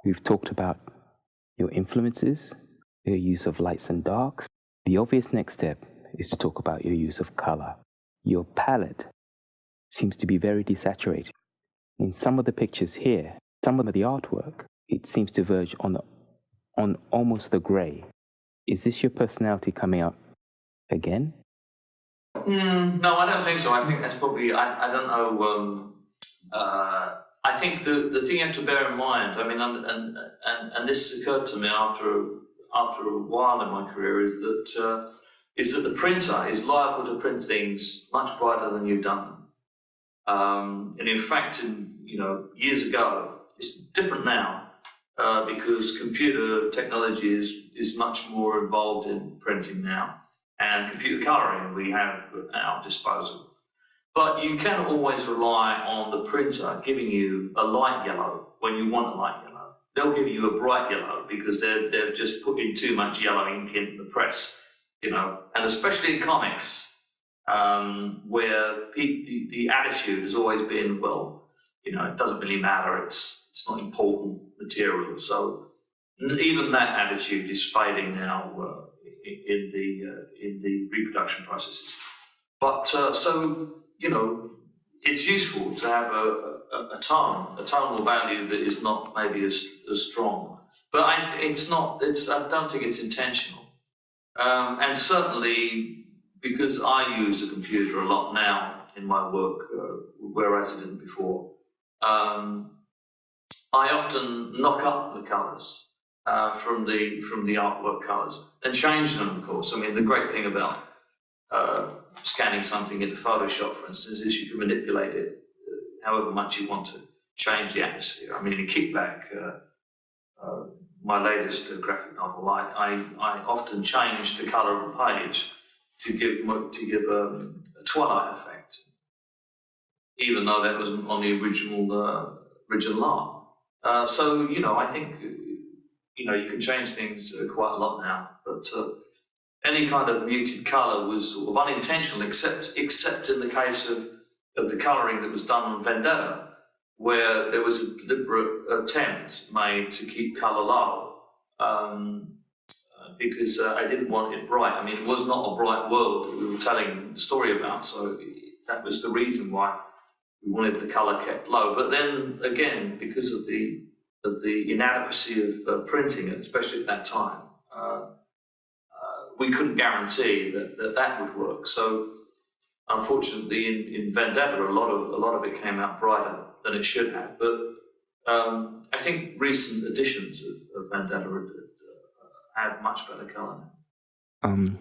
We've talked about your influences, your use of lights and darks. The obvious next step is to talk about your use of color. Your palette seems to be very desaturated. In some of the pictures here, some of the artwork, it seems to verge on almost the gray. Is this your personality coming out again? No, I don't think so. I think that's probably, I don't know. I think the thing you have to bear in mind, I mean, and this occurred to me after a while in my career, is that the printer is liable to print things much brighter than you've done them. And in fact, years ago, it's different now because computer technology is much more involved in printing now, and computer coloring we have at our disposal. But you can always rely on the printer giving you a light yellow when you want a light yellow. They'll give you a bright yellow because they've just put in too much yellow ink in the press, and especially in comics, where the attitude has always been, well, it doesn't really matter, it's not important material. So even that attitude is fading now in the reproduction processes. But it's useful to have a tonal value that is not maybe as strong. But I don't think it's intentional. And certainly because I use a computer a lot now in my work, whereas I didn't before, I often knock up the colours from the artwork colours and change them, of course. I mean, the great thing about scanning something into Photoshop, for instance, is you can manipulate it however much you want to, change the atmosphere. I mean, in Kickback, my latest graphic novel, I often change the colour of a page to give a twilight effect, even though that wasn't on the original art. So I think you can change things quite a lot now, but any kind of muted colour was sort of unintentional, except in the case of the colouring that was done on Vendetta, where there was a deliberate attempt made to keep colour low, because I didn't want it bright. I mean, it was not a bright world that we were telling the story about, so that was the reason why we wanted the colour kept low. But then again, because of the inadequacy of printing, especially at that time, we couldn't guarantee that would work. So unfortunately, in Vendetta, a lot of it came out brighter than it should have. But I think recent editions of Vendetta have much better colour now.